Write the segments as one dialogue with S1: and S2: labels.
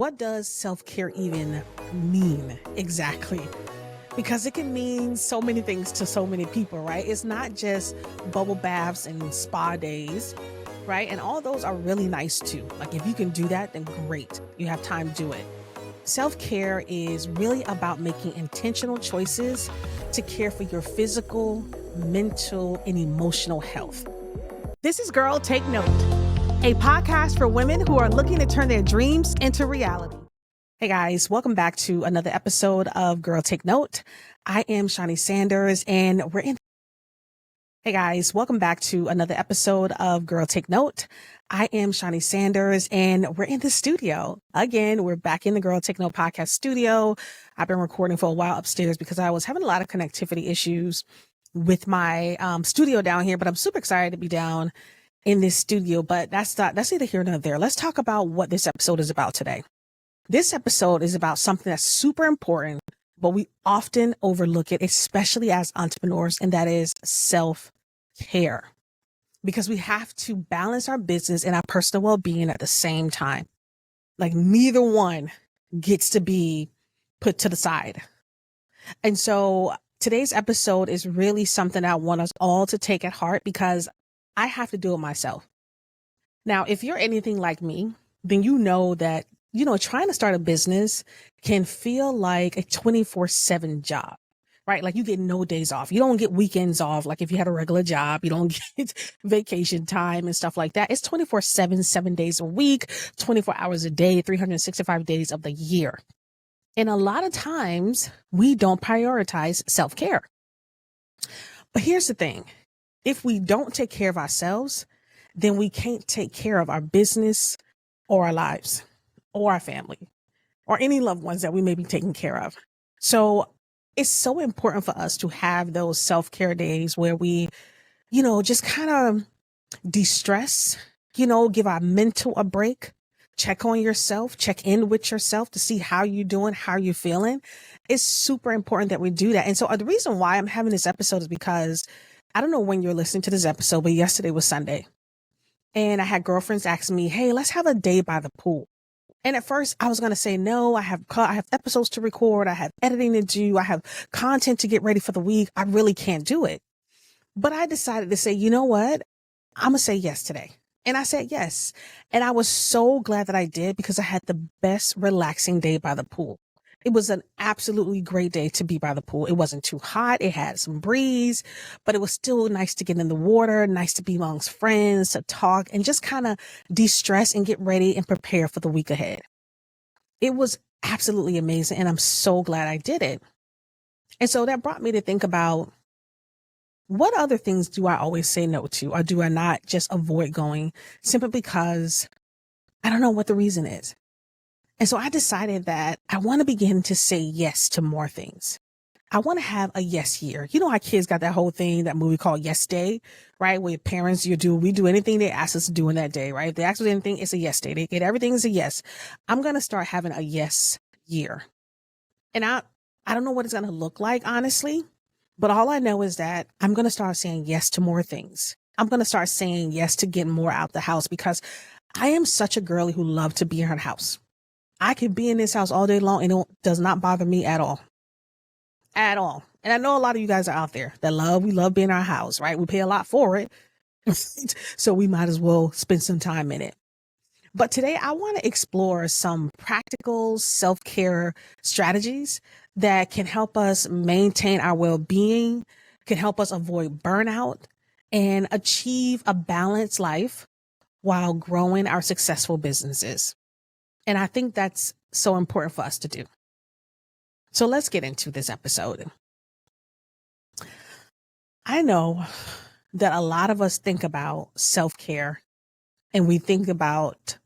S1: What does self-care even mean exactly? Because it can mean so many things to so many people, right? It's not just bubble baths and spa days, right? And all those are really nice too. Like if you can do that, then great. You have time to do it. Self-care is really about making intentional choices to care for your physical, mental, and emotional health. This is Girl Take Note, a podcast for women who are looking to turn their dreams into reality. Hey guys, welcome back to another episode of Girl Take Note. I am Shaunie Sanders and we're in. Hey guys, welcome back to another episode of Girl Take Note. I am Shaunie Sanders and we're in the studio. Again, we're back in the Girl Take Note podcast studio. I've been recording for a while upstairs because I was having a lot of connectivity issues with my studio down here, but I'm super excited to be down in this studio, but that's neither here nor there. Let's talk about what this episode is about today. This episode is about something that's super important, but we often overlook it, especially as entrepreneurs, and that is self-care. Because we have to balance our business and our personal well-being at the same time. Like neither one gets to be put to the side. And so today's episode is really something I want us all to take at heart because I have to do it myself. Now, if you're anything like me, then you know that trying to start a business can feel like a 24/7 job, right? Like you get no days off. You don't get weekends off. Like if you had a regular job, you don't get vacation time and stuff like that. It's 24/7, 7 days a week, 24 hours a day, 365 days of the year. And a lot of times we don't prioritize self-care. But here's the thing. If we don't take care of ourselves, then we can't take care of our business or our lives or our family or any loved ones that we may be taking care of. So it's so important for us to have those self-care days where we, just kind of de-stress, give our mental a break, check on yourself, check in with yourself to see how you're doing, how you're feeling. It's super important that we do that. And so the reason why I'm having this episode is because I don't know when you're listening to this episode, but yesterday was Sunday. And I had girlfriends ask me, hey, let's have a day by the pool. And at first I was going to say, no, I have episodes to record. I have editing to do. I have content to get ready for the week. I really can't do it. But I decided to say, you know what? I'm going to say yes today. And I said yes. And I was so glad that I did because I had the best relaxing day by the pool. It was an absolutely great day to be by the pool. It wasn't too hot. It had some breeze, but it was still nice to get in the water, nice to be amongst friends, to talk and just kind of de-stress and get ready and prepare for the week ahead. It was absolutely amazing. And I'm so glad I did it. And so that brought me to think about what other things do I always say no to, or do I not just avoid going simply because I don't know what the reason is? And so I decided that I want to begin to say yes to more things. I want to have a yes year. You know how kids got that whole thing, that movie called Yes Day, right? Where parents, we do anything they ask us to do in that day, right? If they ask us anything, it's a yes day. They get everything is a yes. I'm going to start having a yes year. And I don't know what it's going to look like, honestly, but all I know is that I'm going to start saying yes to more things. I'm going to start saying yes to getting more out the house because I am such a girly who loves to be in her house. I can be in this house all day long and it does not bother me at all. At all. And I know a lot of you guys are out there that we love being in our house, right? We pay a lot for it. So we might as well spend some time in it. But today I want to explore some practical self-care strategies that can help us maintain our well-being, can help us avoid burnout and achieve a balanced life while growing our successful businesses. And I think that's so important for us to do. So let's get into this episode. I know that a lot of us think about self-care and we think about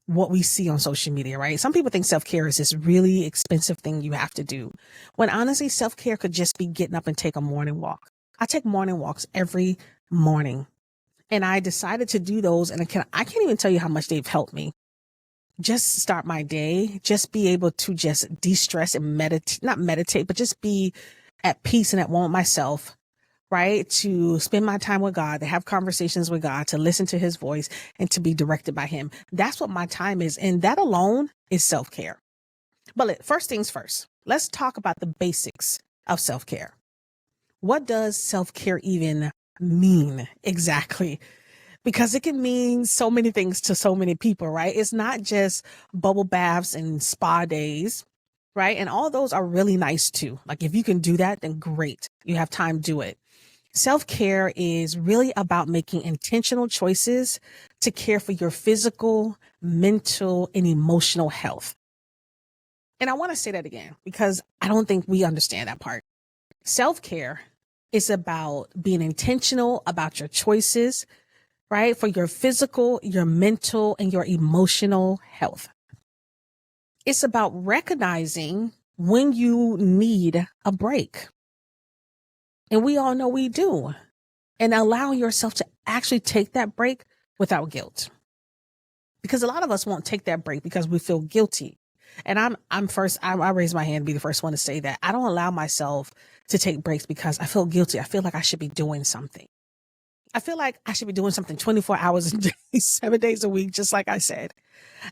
S1: what we see on social media, right? Some people think self-care is this really expensive thing you have to do. When honestly, self-care could just be getting up and take a morning walk. I take morning walks every morning and I decided to do those. And I can't even tell you how much they've helped me. Just start my day, just be able to just de-stress and not meditate, but just be at peace and at one with myself right? To spend my time with God, to have conversations with God, to listen to his voice and to be directed by him. That's what my time is. And that alone is self-care. But first things first, let's talk about the basics of self-care. What does self-care even mean exactly? Because it can mean so many things to so many people, right? It's not just bubble baths and spa days, right? And all those are really nice too. Like if you can do that, then great. You have time to do it. Self-care is really about making intentional choices to care for your physical, mental, and emotional health. And I want to say that again because I don't think we understand that part. Self-care is about being intentional about your choices, right? For your physical, your mental, and your emotional health. It's about recognizing when you need a break. And we all know we do. And allowing yourself to actually take that break without guilt. Because a lot of us won't take that break because we feel guilty. And I raise my hand, be the first one to say that. I don't allow myself to take breaks because I feel guilty. I feel like I should be doing something. I feel like I should be doing something 24 hours a day, 7 days a week, just like I said.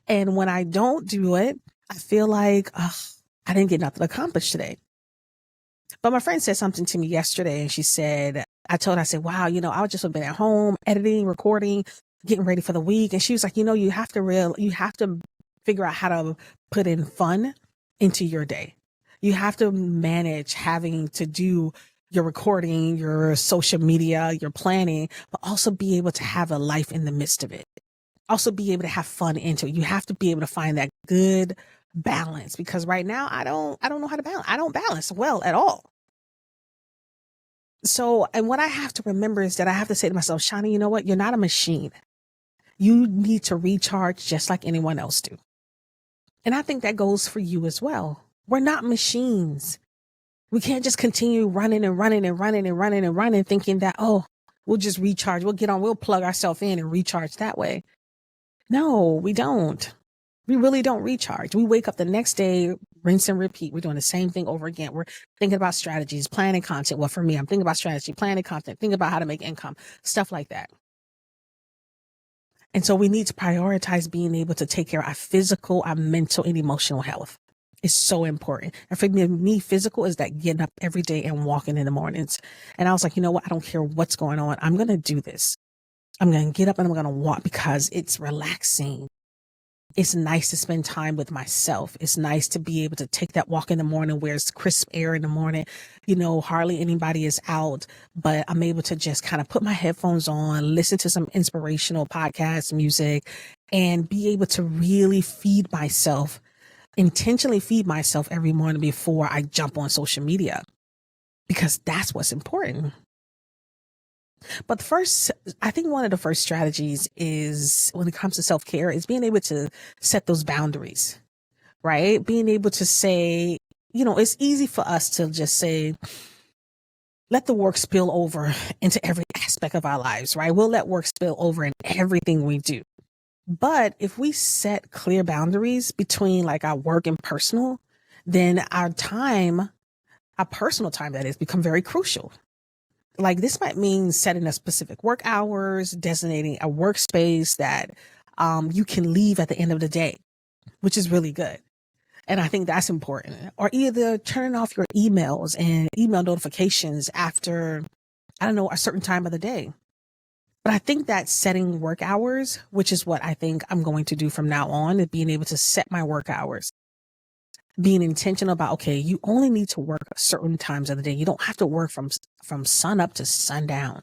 S1: And when I don't do it, I feel like I didn't get nothing accomplished today. But my friend said something to me yesterday and she said, I said, wow, I would just have been at home editing, recording, getting ready for the week. And she was like, you have to figure out how to put in fun into your day. You have to manage having to do your recording, your social media, your planning, but also be able to have a life in the midst of it. Also be able to have fun into it. You have to be able to find that good balance because right now I don't know how to balance. I don't balance well at all. So, and what I have to remember is that I have to say to myself, Shaunie, you know what? You're not a machine. You need to recharge just like anyone else do. And I think that goes for you as well. We're not machines. We can't just continue running and running and running and running and running thinking that, we'll just recharge. We'll plug ourselves in and recharge that way. No, we don't. We really don't recharge. We wake up the next day, rinse and repeat. We're doing the same thing over again. We're thinking about strategies, planning content. Well, for me, I'm thinking about strategy, planning content, thinking about how to make income, stuff like that. And so we need to prioritize being able to take care of our physical, our mental, and emotional health. It's so important. And for me, physical is that getting up every day and walking in the mornings. And I was like, you know what? I don't care what's going on. I'm going to do this. I'm going to get up and I'm going to walk because it's relaxing. It's nice to spend time with myself. It's nice to be able to take that walk in the morning where it's crisp air in the morning. Hardly anybody is out, but I'm able to just kind of put my headphones on, listen to some inspirational podcasts, music, and be able to really intentionally feed myself every morning before I jump on social media, because that's what's important. But first, I think one of the first strategies is when it comes to self-care is being able to set those boundaries, right? Being able to say, it's easy for us to just say, let the work spill over into every aspect of our lives, right? We'll let work spill over in everything we do. But if we set clear boundaries between like our work and personal, then our personal time that is, become very crucial. Like this might mean setting a specific work hours, designating a workspace that you can leave at the end of the day, which is really good. And I think that's important. Or either turning off your emails and email notifications after, a certain time of the day. But I think that setting work hours, which is what I think I'm going to do from now on, is being able to set my work hours. Being intentional about, okay, you only need to work certain times of the day. You don't have to work from sun up to sundown.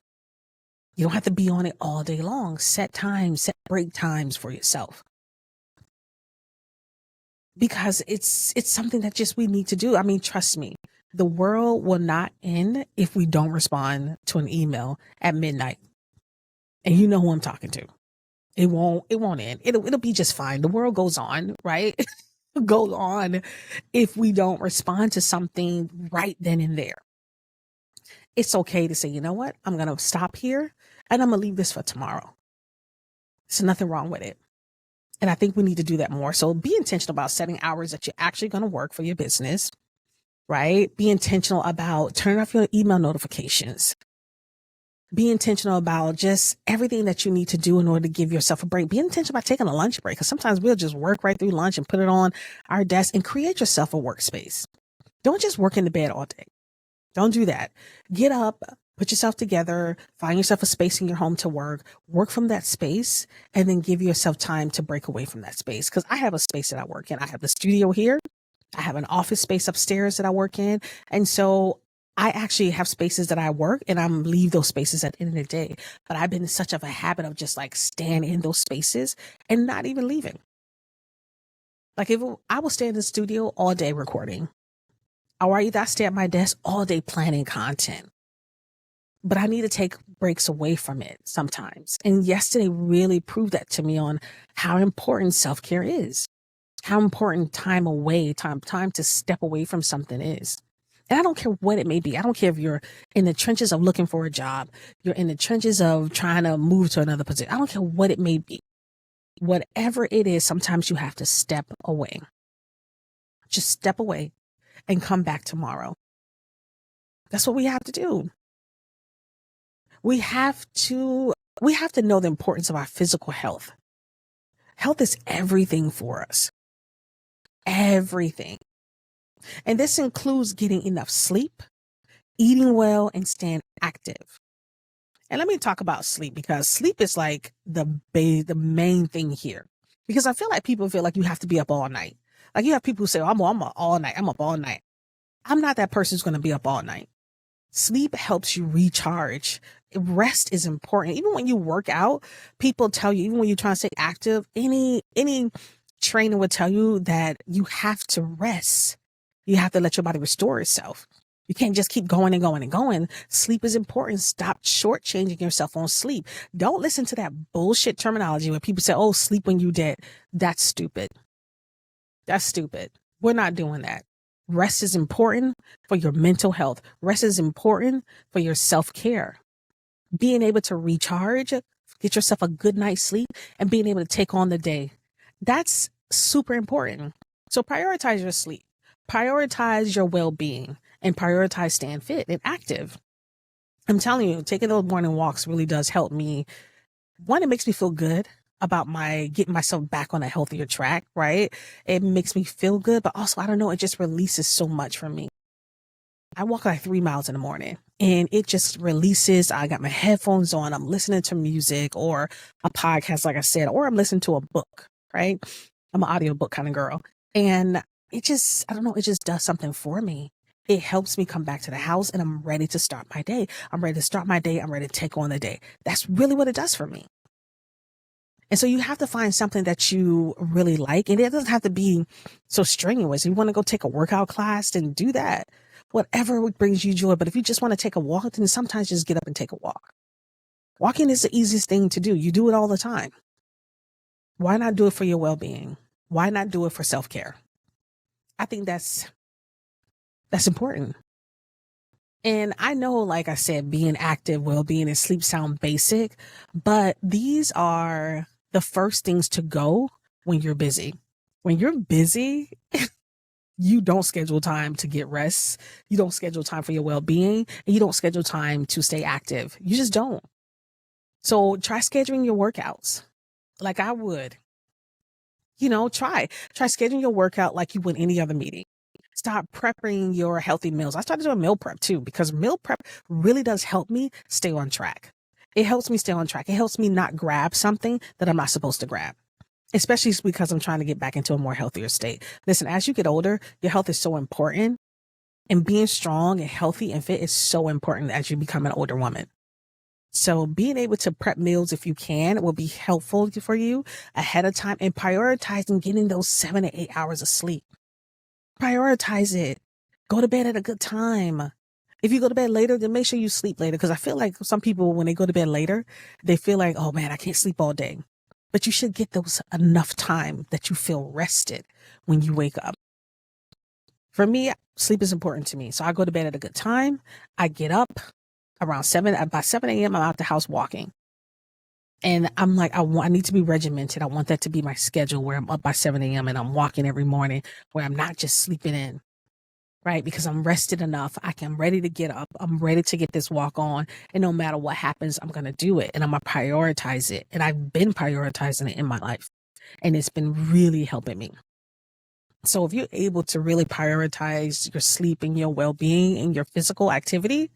S1: You don't have to be on it all day long. Set times, set break times for yourself. Because it's something that just we need to do. I mean, trust me, the world will not end if we don't respond to an email at midnight. And you know who I'm talking to. It won't end. It'll be just fine. The world goes on, right? Go on if we don't respond to something right then and there. It's okay to say, you know what? I'm going to stop here and I'm going to leave this for tomorrow. There's nothing wrong with it. And I think we need to do that more. So be intentional about setting hours that you're actually going to work for your business, right? Be intentional about turning off your email notifications. Be intentional about just everything that you need to do in order to give yourself a break. Be intentional about taking a lunch break, because sometimes we'll just work right through lunch and put it on our desk, and create yourself a workspace. Don't just work in the bed all day. Don't do that. Get up, put yourself together, find yourself a space in your home to work from that space, and then give yourself time to break away from that space. Because I have a space that I work in. I have the studio here. I have an office space upstairs that I work in. And so I actually have spaces that I work, and I leave those spaces at the end of the day. But I've been in such of a habit of just like staying in those spaces and not even leaving. Like I will stay in the studio all day recording, or either I stay at my desk all day planning content. But I need to take breaks away from it sometimes. And yesterday really proved that to me on how important self-care is, how important time away, time to step away from something is. And I don't care what it may be. I don't care if you're in the trenches of looking for a job, you're in the trenches of trying to move to another position. I don't care what it may be. Whatever it is, sometimes you have to step away. Just step away and come back tomorrow. That's what we have to do. We have to know the importance of our physical health. Health is everything for us. Everything. And this includes getting enough sleep, eating well, and staying active. And let me talk about sleep, because sleep is like the main thing here. Because I feel like people feel like you have to be up all night. Like you have people who say, oh, I'm up all night. I'm up all night. I'm not that person who's going to be up all night. Sleep helps you recharge. Rest is important. Even when you work out, people tell you, even when you're trying to stay active, any trainer would tell you that you have to rest. You have to let your body restore itself. You can't just keep going and going and going. Sleep is important. Stop shortchanging yourself on sleep. Don't listen to that bullshit terminology where people say, oh, sleep when you dead. That's stupid. That's stupid. We're not doing that. Rest is important for your mental health. Rest is important for your self-care. Being able to recharge, get yourself a good night's sleep, and being able to take on the day. That's super important. So prioritize your sleep. Prioritize your well-being, and prioritize staying fit and active. I'm telling you, taking those morning walks really does help me. One, it makes me feel good about getting myself back on a healthier track, right? It makes me feel good, but also, I don't know, it just releases so much from me. I walk like 3 miles in the morning, and it just releases. I got my headphones on. I'm listening to music or a podcast, like I said, or I'm listening to a book, right? I'm an audiobook kind of girl. And it just, I don't know, it just does something for me. It helps me come back to the house, and I'm ready to start my day. I'm ready to start my day. I'm ready to take on the day. That's really what it does for me. And so you have to find something that you really like. And it doesn't have to be so strenuous. If you want to go take a workout class, then do that. Whatever brings you joy. But if you just want to take a walk, then sometimes just get up and take a walk. Walking is the easiest thing to do. You do it all the time. Why not do it for your well-being? Why not do it for self-care? I think that's important. And I know, like I said, being active, well-being, and sleep sound basic, but these are the first things to go when you're busy. When you're busy, you don't schedule time to get rest. You don't schedule time for your well-being, and you don't schedule time to stay active. You just don't. So try scheduling your workouts like I would. Try scheduling your workout like you would any other meeting. Start prepping your healthy meals. I started doing meal prep too, because meal prep really does help me stay on track. It helps me stay on track. It helps me not grab something that I'm not supposed to grab, especially because I'm trying to get back into a more healthier state. Listen, as you get older, your health is so important, and being strong and healthy and fit is so important as you become an older woman. So being able to prep meals, if you can, will be helpful for you ahead of time, and prioritizing getting those 7 to 8 hours of sleep. Prioritize it. Go to bed at a good time. If you go to bed later, then make sure you sleep later. Because I feel like some people, when they go to bed later, they feel like, oh man, I can't sleep all day. But you should get those enough time that you feel rested when you wake up. For me, sleep is important to me. So I go to bed at a good time. I get up around 7. By 7 a.m., I'm out the house walking. And I'm like, I need to be regimented. I want that to be my schedule, where I'm up by 7 a.m. and I'm walking every morning, where I'm not just sleeping in. right? Because I'm rested enough. I'm ready to get up. I'm ready to get this walk on. And no matter what happens, I'm going to do it and I'm going to prioritize it. And I've been prioritizing it in my life. And it's been really helping me. So if you're able to really prioritize your sleep and your well-being and your physical activity,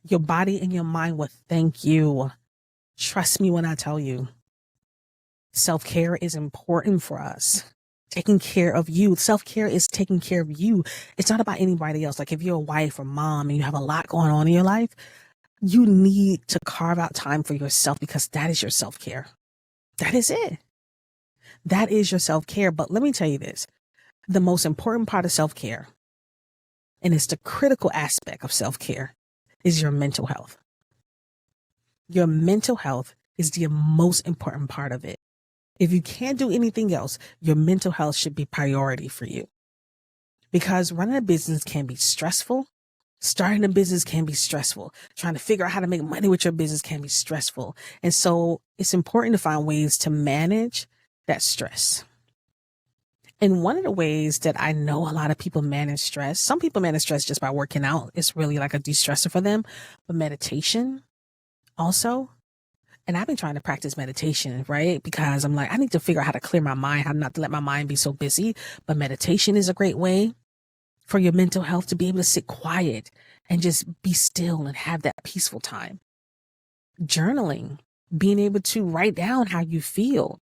S1: your body and your mind will thank you. Trust me when I tell you, self-care is important for us. Taking care of you. Self-care is taking care of you. It's not about anybody else. Like if you're a wife or mom and you have a lot going on in your life, you need to carve out time for yourself because that is your self-care. That is it. That is your self-care. But let me tell you this. The most important part of self-care, and it's the critical aspect of self-care, is your mental health. Your mental health is the most important part of it. If you can't do anything else, your mental health should be priority for you. Because running a business can be stressful. Starting a business can be stressful. Trying to figure out how to make money with your business can be stressful. And so it's important to find ways to manage that stress. And one of the ways that I know a lot of people manage stress, some people manage stress just by working out. It's really like a de-stressor for them. But meditation also. And I've been trying to practice meditation, right? Because I'm like, I need to figure out how to clear my mind, how not to let my mind be so busy. But meditation is a great way for your mental health to be able to sit quiet and just be still and have that peaceful time. Journaling, being able to write down how you feel.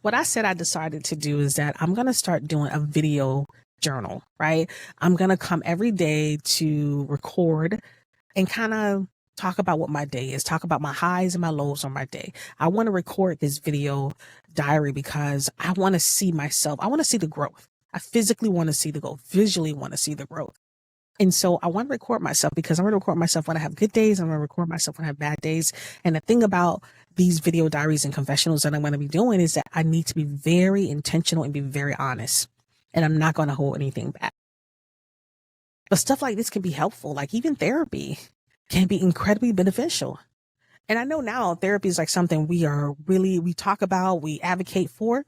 S1: What I said I decided to do is that I'm going to start doing a video journal, right? I'm going to come every day to record and kind of talk about what my day is, talk about my highs and my lows on my day. I want to record this video diary because I want to see myself. I want to see the growth. I physically want to see the growth, visually want to see the growth. And so I want to record myself because I'm going to record myself when I have good days. I'm going to record myself when I have bad days. And the thing about these video diaries and confessionals that I'm going to be doing is that I need to be very intentional and be very honest. And I'm not going to hold anything back. But stuff like this can be helpful. Like even therapy can be incredibly beneficial. And I know now therapy is like something we talk about, we advocate for.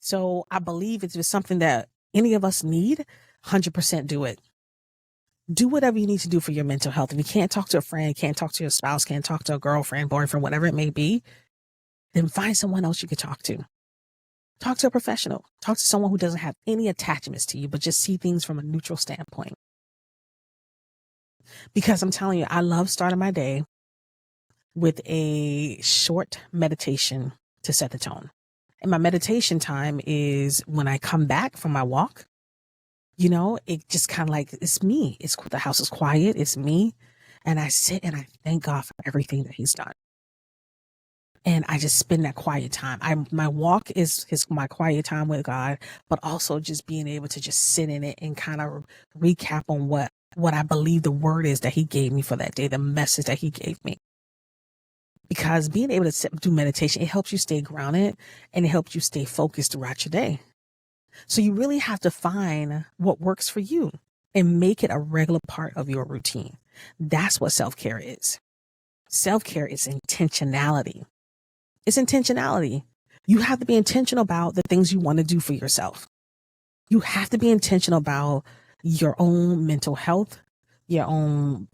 S1: So I believe it's just something that any of us need. 100% do it. Do whatever you need to do for your mental health. If you can't talk to a friend, can't talk to your spouse, can't talk to a girlfriend, boyfriend, whatever it may be, then find someone else you can talk to. Talk to a professional. Talk to someone who doesn't have any attachments to you, but just see things from a neutral standpoint. Because I'm telling you, I love starting my day with a short meditation to set the tone. And my meditation time is when I come back from my walk. You know, it just kind of like, it's me. The house is quiet. It's me. And I sit and I thank God for everything that he's done. And I just spend that quiet time. My walk is my quiet time with God, but also just being able to just sit in it and kind of recap on what I believe the word is that he gave me for that day, the message that he gave me. Because being able to do meditation, it helps you stay grounded and it helps you stay focused throughout your day. So you really have to find what works for you and make it a regular part of your routine. That's what self-care is. Self-care is intentionality. It's intentionality. You have to be intentional about the things you want to do for yourself. You have to be intentional about your own mental health, your own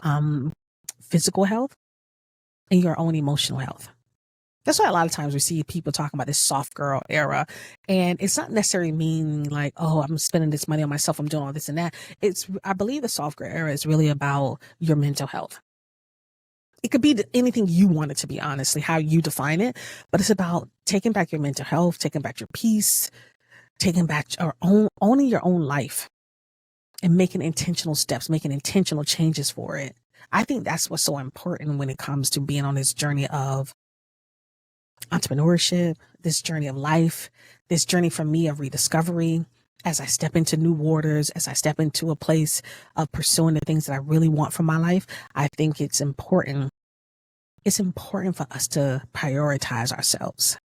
S1: physical health, and your own emotional health. That's why a lot of times we see people talking about this soft girl era, and it's not necessarily mean like, oh, I'm spending this money on myself, I'm doing all this and that. I believe the soft girl era is really about your mental health. It could be anything you want it to be, honestly, how you define it, but it's about taking back your mental health, taking back your peace, taking back owning your own life and making intentional steps, making intentional changes for it. I think that's what's so important when it comes to being on this journey of entrepreneurship, this journey of life, this journey for me of rediscovery. As I step into new waters, as I step into a place of pursuing the things that I really want from my life, I think it's important. It's important for us to prioritize ourselves.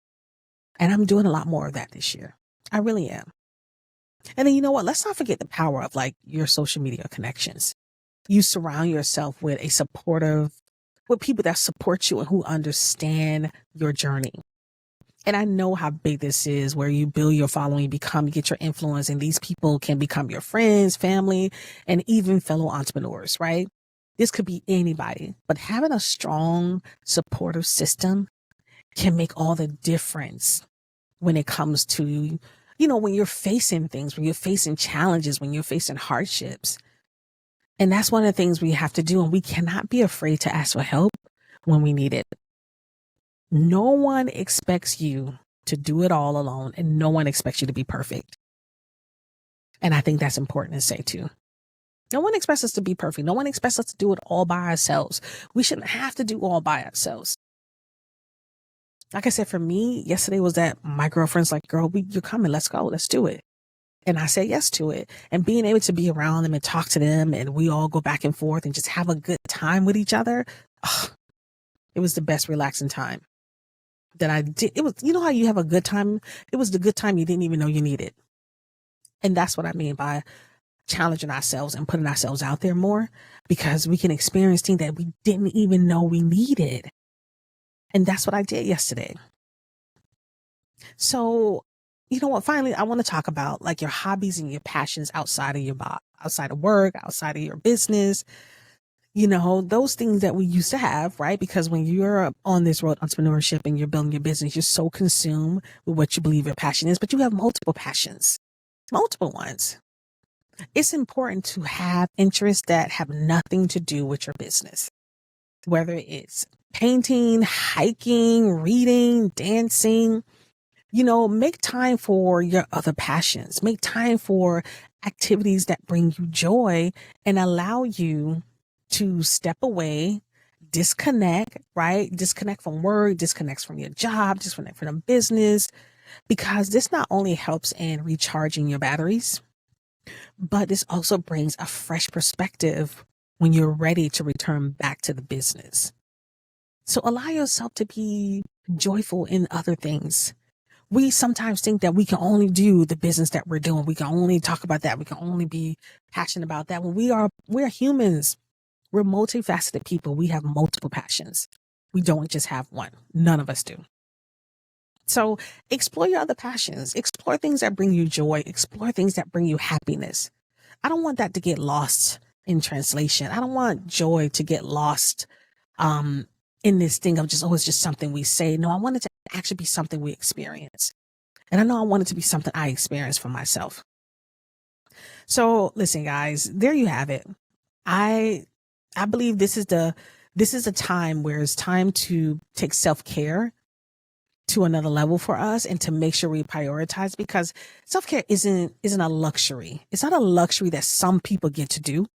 S1: And I'm doing a lot more of that this year. I really am. And then you know what? Let's not forget the power of like your social media connections. You surround yourself with with people that support you and who understand your journey. And I know how big this is, where you build your following, you get your influence, and these people can become your friends, family, and even fellow entrepreneurs, right? This could be anybody, but having a strong supportive system can make all the difference when it comes to, when you're facing things, when you're facing challenges, when you're facing hardships. And that's one of the things we have to do. And we cannot be afraid to ask for help when we need it. No one expects you to do it all alone, and no one expects you to be perfect. And I think that's important to say too. No one expects us to be perfect. No one expects us to do it all by ourselves. We shouldn't have to do all by ourselves. Like I said, for me, yesterday was that my girlfriend's like, girl, you're coming. Let's go. Let's do it. And I said yes to it. And being able to be around them and talk to them, and we all go back and forth and just have a good time with each other. It was the best relaxing time that I did. It was, how you have a good time? It was the good time you didn't even know you needed. And that's what I mean by challenging ourselves and putting ourselves out there more, because we can experience things that we didn't even know we needed. And that's what I did yesterday. So, you know what? Finally, I want to talk about like your hobbies and your passions outside of outside of work, outside of your business. Those things that we used to have, right? Because when you're on this road entrepreneurship and you're building your business, you're so consumed with what you believe your passion is, but you have multiple passions, multiple ones. It's important to have interests that have nothing to do with your business, whether it's painting, hiking, reading, dancing. Make time for your other passions. Make time for activities that bring you joy and allow you to step away, disconnect, right? Disconnect from work, disconnect from your job, disconnect from the business, because this not only helps in recharging your batteries, but this also brings a fresh perspective when you're ready to return back to the business. So allow yourself to be joyful in other things. We sometimes think that we can only do the business that we're doing. We can only talk about that. We can only be passionate about that. When we're humans. We're multifaceted people. We have multiple passions. We don't just have one. None of us do. So explore your other passions. Explore things that bring you joy. Explore things that bring you happiness. I don't want that to get lost in translation. I don't want joy to get lost in this thing of just, it's just something we say. No, I want it to actually be something we experience. And I know I want it to be something I experience for myself. So listen, guys, there you have it. I believe this is a time where it's time to take self-care to another level for us and to make sure we prioritize, because self-care isn't a luxury. It's not a luxury that some people get to do.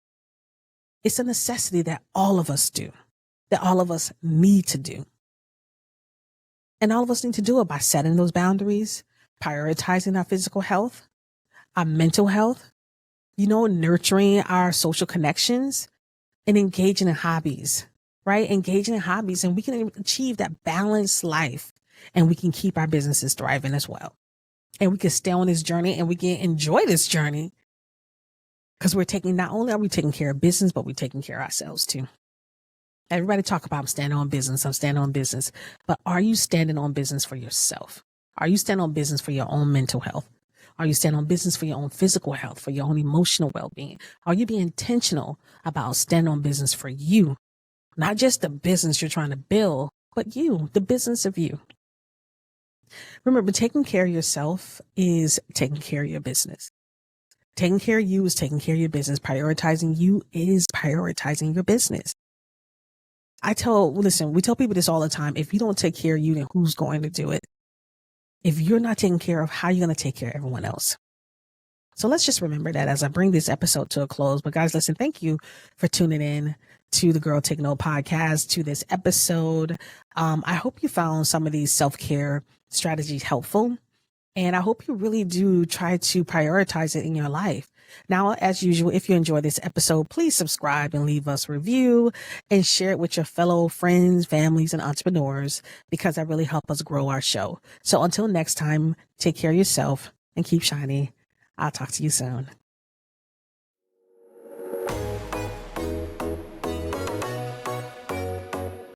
S1: It's a necessity that all of us do, that all of us need to do. And all of us need to do it by setting those boundaries, prioritizing our physical health, our mental health, nurturing our social connections, and engaging in hobbies, right? Engaging in hobbies, and we can achieve that balanced life, and we can keep our businesses thriving as well. And we can stay on this journey, and we can enjoy this journey, because not only are we taking care of business, but we're taking care of ourselves too. Everybody talk about I'm standing on business, but are you standing on business for yourself? Are you standing on business for your own mental health? Are you standing on business for your own physical health, for your own emotional well-being? Are you being intentional about standing on business for you? Not just the business you're trying to build, but you, the business of you. Remember, taking care of yourself is taking care of your business. Taking care of you is taking care of your business. Prioritizing you is prioritizing your business. we tell people this all the time. If you don't take care of you, then who's going to do it? If you're not taking care of, how are you going to take care of everyone else? So let's just remember that as I bring this episode to a close. But guys, listen, thank you for tuning in to the Girl Take Note podcast, to this episode. I hope you found some of these self-care strategies helpful. And I hope you really do try to prioritize it in your life. Now, as usual, if you enjoy this episode, please subscribe and leave us a review and share it with your fellow friends, families, and entrepreneurs, because that really helps us grow our show. So until next time, take care of yourself and keep shining. I'll talk to you soon.